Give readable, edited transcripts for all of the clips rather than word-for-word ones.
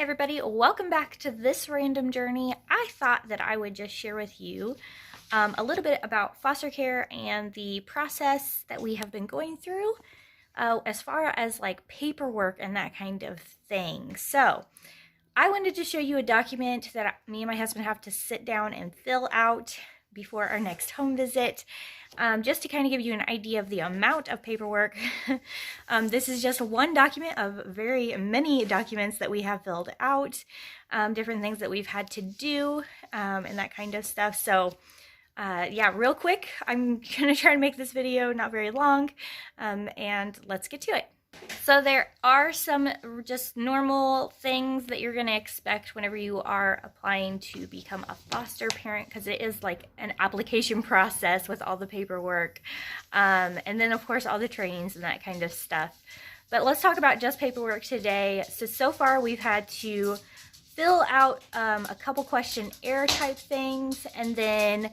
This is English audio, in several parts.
Hey everybody, welcome back to this random journey. I thought that I would just share with you a little bit about foster care and the process that we have been going through as far as like paperwork and that kind of thing. So I wanted to show you a document that me and my husband have to sit down and fill out before our next home visit, just to kind of give you an idea of the amount of paperwork. This is just one document of very many documents that we have filled out, different things that we've had to do, and that kind of stuff. So yeah, real quick, I'm gonna try to make this video not very long, and let's get to it. So there are some just normal things that you're going to expect whenever you are applying to become a foster parent, because it is like an application process with all the paperwork, and then of course all the trainings and that kind of stuff. But let's talk about just paperwork today. So far we've had to fill out a couple questionnaire type things, and then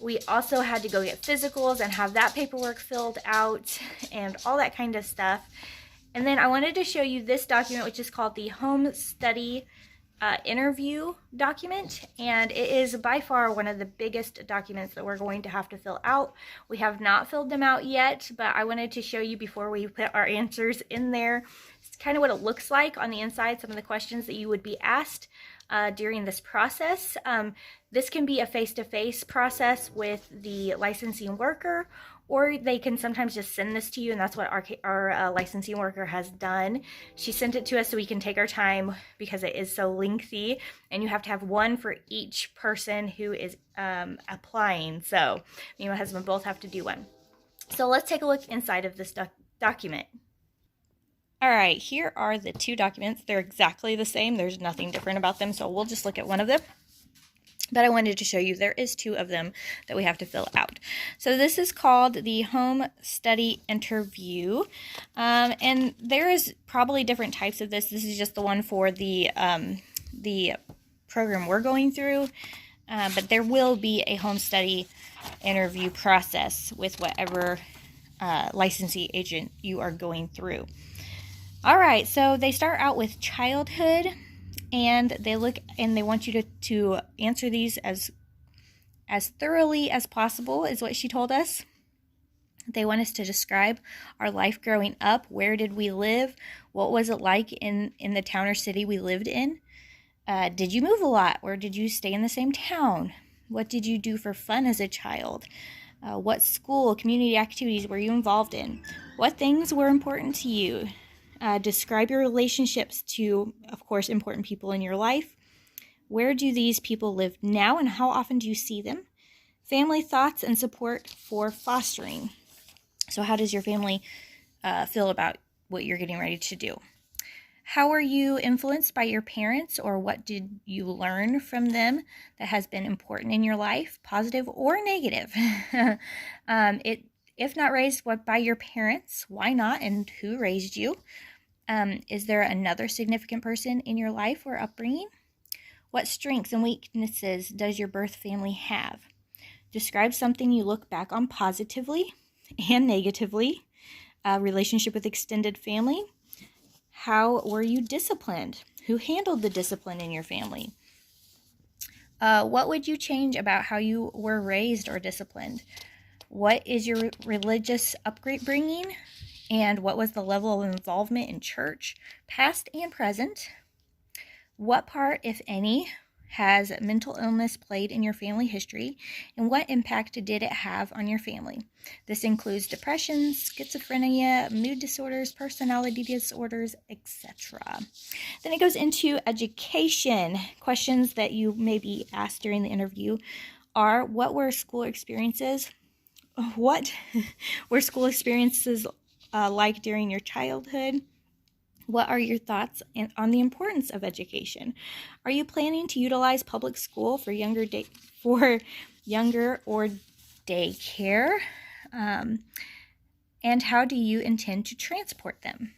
we also had to go get physicals and have that paperwork filled out and all that kind of stuff. And then I wanted to show you this document, which is called the Home Study Interview document. And it is by far one of the biggest documents that we're going to have to fill out. We have not filled them out yet, but I wanted to show you before we put our answers in there. It's kind of what it looks like on the inside, some of the questions that you would be asked during this process. This can be a face-to-face process with the licensing worker, or they can sometimes just send this to you, and that's what our licensing worker has done. She sent it to us so we can take our time because it is so lengthy, and you have to have one for each person who is applying. So me and my husband both have to do one. So let's take a look inside of this document. All right, here are the two documents. They're exactly the same. There's nothing different about them, so we'll just look at one of them. But I wanted to show you there is two of them that we have to fill out. So this is called the Home Study Interview, and there is probably different types of this. This is just the one for the program we're going through, but there will be a home study interview process with whatever licensing agent you are going through. All right, so they start out with childhood, and they want you to answer these as thoroughly as possible, is what she told us. They want us to describe our life growing up. Where did we live? What was it like in the town or city we lived in? Did you move a lot, or did you stay in the same town? What did you do for fun as a child? What school, community activities were you involved in? What things were important to you? Describe your relationships to, of course, important people in your life. Where do these people live now, and how often do you see them? Family thoughts and support for fostering. So how does your family feel about what you're getting ready to do? How are you influenced by your parents, or what did you learn from them that has been important in your life, positive or negative? If not raised by your parents, why not, and who raised you? Is there another significant person in your life or upbringing? What strengths and weaknesses does your birth family have? Describe something you look back on positively and negatively. Relationship with extended family. How were you disciplined? Who handled the discipline in your family? What would you change about how you were raised or disciplined? What is your religious upbringing? And what was the level of involvement in church, past and present? What part, if any, has mental illness played in your family history, and what impact did it have on your family? This includes depression, schizophrenia, mood disorders, personality disorders, etc. Then it goes into education. Questions that you may be asked during the interview are, what were school experiences? What were school experiences like during your childhood? What are your thoughts on the importance of education? Are you planning to utilize public school for younger or daycare? And how do you intend to transport them?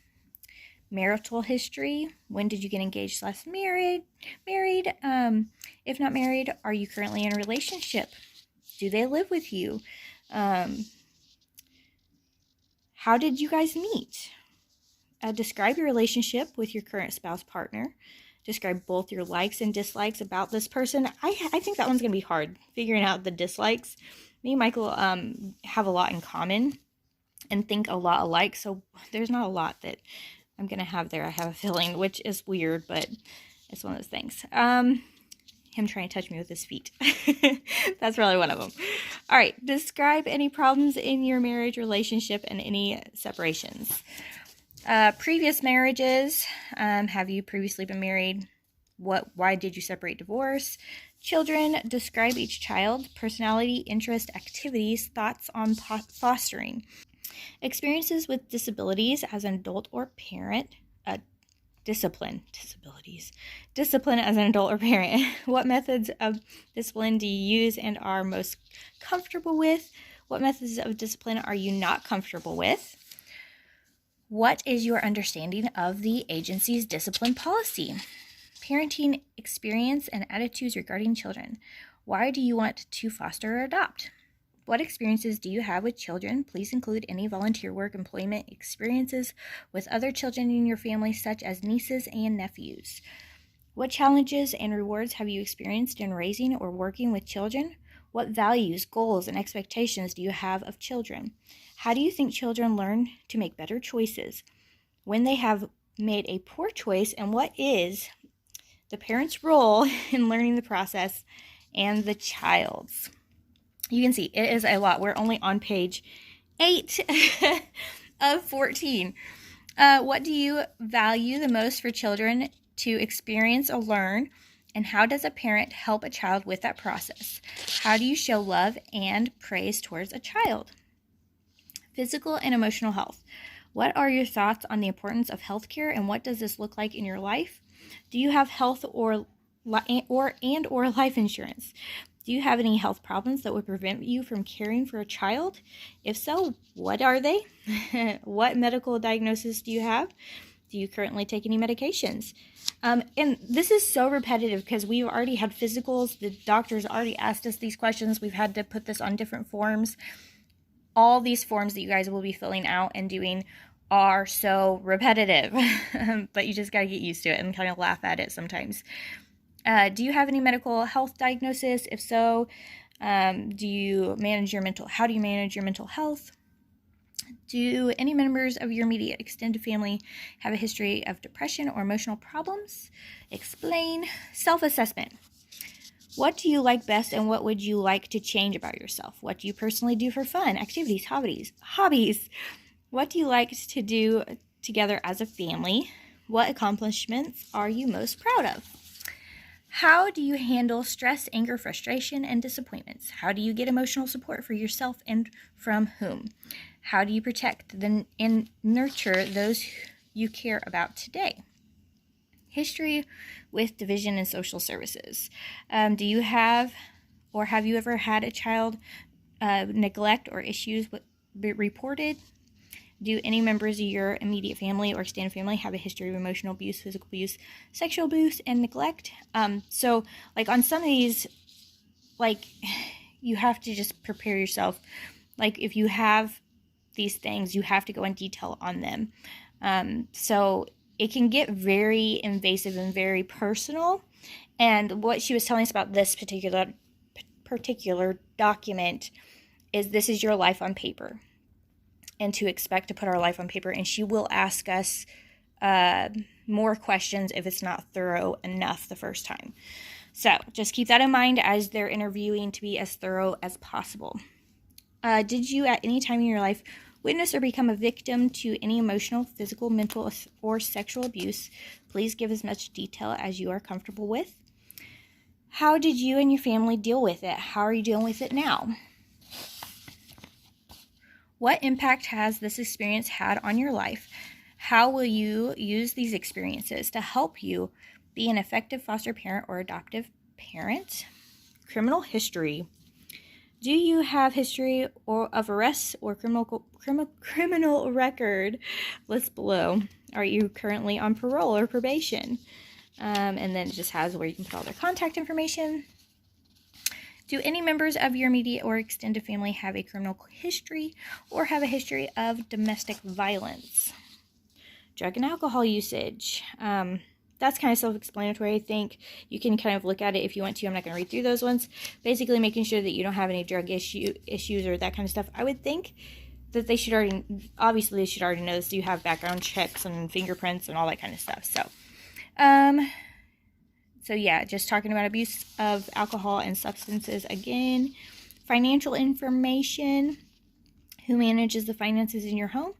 Marital history. When did you get engaged / married? If not married, are you currently in a relationship? Do they live with you? How did you guys meet? Describe your relationship with your current spouse partner. describe both your likes and dislikes about this person. I think that one's going to be hard, figuring out the dislikes. Me and Michael have a lot in common and think a lot alike, so there's not a lot that I'm going to have there, I have a feeling, which is weird, but it's one of those things. Him trying to touch me with his feet. That's probably one of them. All right, describe any problems in your marriage, relationship, and any separations. Previous marriages. Have you previously been married? Why did you separate, divorce? Children. Describe each child. Personality, interest, activities, thoughts on fostering. Experiences with disabilities as an adult or parent. Discipline as an adult or parent. What methods of discipline do you use and are most comfortable with? What methods of discipline are you not comfortable with? What is your understanding of the agency's discipline policy? Parenting experience and attitudes regarding children. Why do you want to foster or adopt? What experiences do you have with children? Please include any volunteer work, employment experiences with other children in your family, such as nieces and nephews. What challenges and rewards have you experienced in raising or working with children? What values, goals, and expectations do you have of children? How do you think children learn to make better choices when they have made a poor choice, and what is the parent's role in learning the process and the child's? You can see it is a lot. We're only on page 8 of 14. What do you value the most for children to experience or learn? And how does a parent help a child with that process? How do you show love and praise towards a child? Physical and emotional health. What are your thoughts on the importance of healthcare, and what does this look like in your life? Do you have health or life insurance? Do you have any health problems that would prevent you from caring for a child? If so, what are they? What medical diagnosis do you have? Do you currently take any medications? And this is so repetitive because we've already had physicals. The doctors already asked us these questions. We've had to put this on different forms. All these forms that you guys will be filling out and doing are so repetitive, but you just got to get used to it and kind of laugh at it sometimes. Do you have any medical health diagnosis? If so, how do you manage your mental health? Do any members of your immediate extended family have a history of depression or emotional problems? Explain. Self-assessment. What do you like best, and what would you like to change about yourself? What do you personally do for fun, activities, hobbies? What do you like to do together as a family? What accomplishments are you most proud of? How do you handle stress, anger, frustration, and disappointments? How do you get emotional support for yourself and from whom? How do you protect and nurture those you care about today? History with division and social services. Do you have or have you ever had a child neglect or issues reported? Do any members of your immediate family or extended family have a history of emotional abuse, physical abuse, sexual abuse, and neglect? So, like, on some of these, like, you have to just prepare yourself. Like, if you have these things, you have to go in detail on them. So it can get very invasive and very personal. And what she was telling us about this particular document is this is your life on paper. And to expect to put our life on paper, and she will ask us more questions if it's not thorough enough the first time. So just keep that in mind as they're interviewing, to be as thorough as possible. Did you at any time in your life witness or become a victim to any emotional, physical, mental, or sexual abuse? Please give as much detail as you are comfortable with. How did you and your family deal with it? How are you dealing with it now? What impact has this experience had on your life? How will you use these experiences to help you be an effective foster parent or adoptive parent? Criminal history. Do you have history of arrests or criminal record? List below. Are you currently on parole or probation? And then it just has where you can put all their contact information. Do any members of your immediate or extended family have a criminal history or have a history of domestic violence? Drug and alcohol usage. that's kind of self-explanatory. I think you can kind of look at it if you want to. I'm not going to read through those ones. Basically making sure that you don't have any drug issues or that kind of stuff. I would think that they should already, obviously they should already know this. You have background checks and fingerprints and all that kind of stuff. So yeah, just talking about abuse of alcohol and substances again. Financial information. Who manages the finances in your home?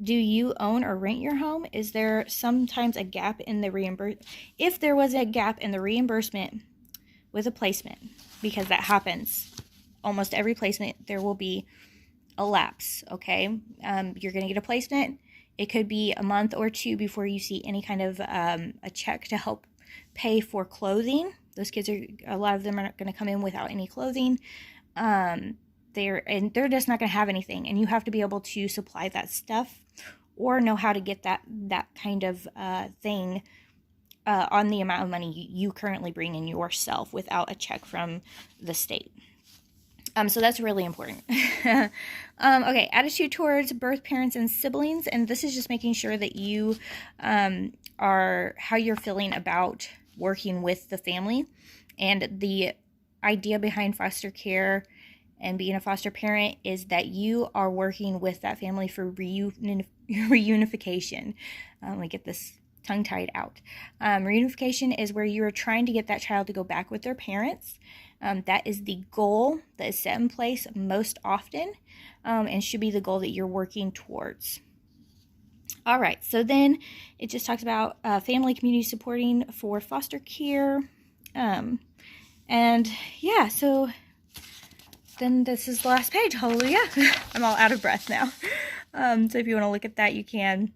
Do you own or rent your home? Is there sometimes a gap in the reimbursement? If there was a gap in the reimbursement with a placement, because that happens, almost every placement, there will be a lapse, okay? You're going to get a placement. It could be a month or two before you see any kind of a check to help pay for clothing. Those kids a lot of them are going to come in without any clothing. They're just not going to have anything, and you have to be able to supply that stuff or know how to get that kind of thing on the amount of money you currently bring in yourself without a check from the state. So that's really important. Okay, attitude towards birth parents and siblings, and this is just making sure that you are how you're feeling about working with the family. And the idea behind foster care and being a foster parent is that you are working with that family for reunification. Let me get this tongue-tied out. Reunification is where you are trying to get that child to go back with their parents. That is the goal that is set in place most often, and should be the goal that you're working towards. All right, so then it just talks about family community supporting for foster care. And yeah, so then this is the last page. Hallelujah. I'm all out of breath now. So if you want to look at that, you can.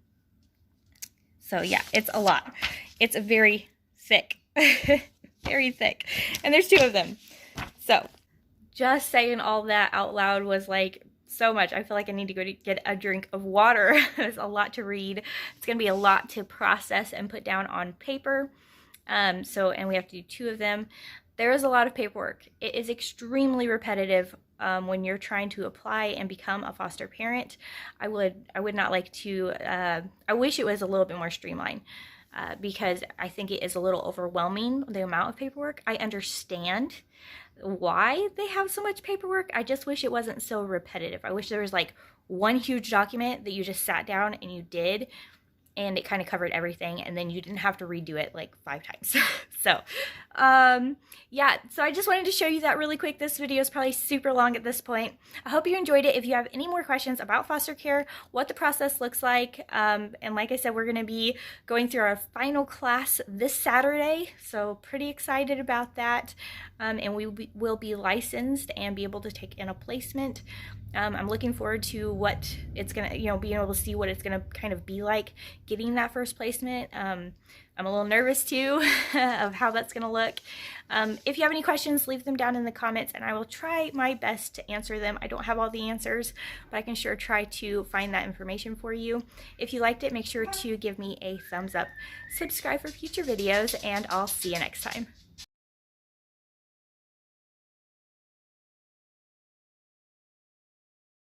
So yeah, it's a lot. It's very thick. Very thick. And there's 2 of them. So just saying all that out loud was like so much. I feel like I need to go to get a drink of water. There's a lot to read. It's going to be a lot to process and put down on paper. And we have to do 2 of them. There is a lot of paperwork. It is extremely repetitive when you're trying to apply and become a foster parent. I would not like to, I wish it was a little bit more streamlined because I think it is a little overwhelming, the amount of paperwork. I understand why they have so much paperwork. I just wish it wasn't so repetitive. I wish there was like one huge document that you just sat down and you did, and it kind of covered everything, and then you didn't have to redo it like 5 times. So, yeah, so I just wanted to show you that really quick. This video is probably super long at this point. I hope you enjoyed it. If you have any more questions about foster care, what the process looks like, and like I said, we're going to be going through our final class this Saturday, so pretty excited about that, and we will be licensed and be able to take in a placement. I'm looking forward to what it's going to, being able to see what it's going to kind of be like getting that first placement. I'm a little nervous too of how that's going to look. If you have any questions, leave them down in the comments and I will try my best to answer them. I don't have all the answers, but I can sure try to find that information for you. If you liked it, make sure to give me a thumbs up, subscribe for future videos, and I'll see you next time.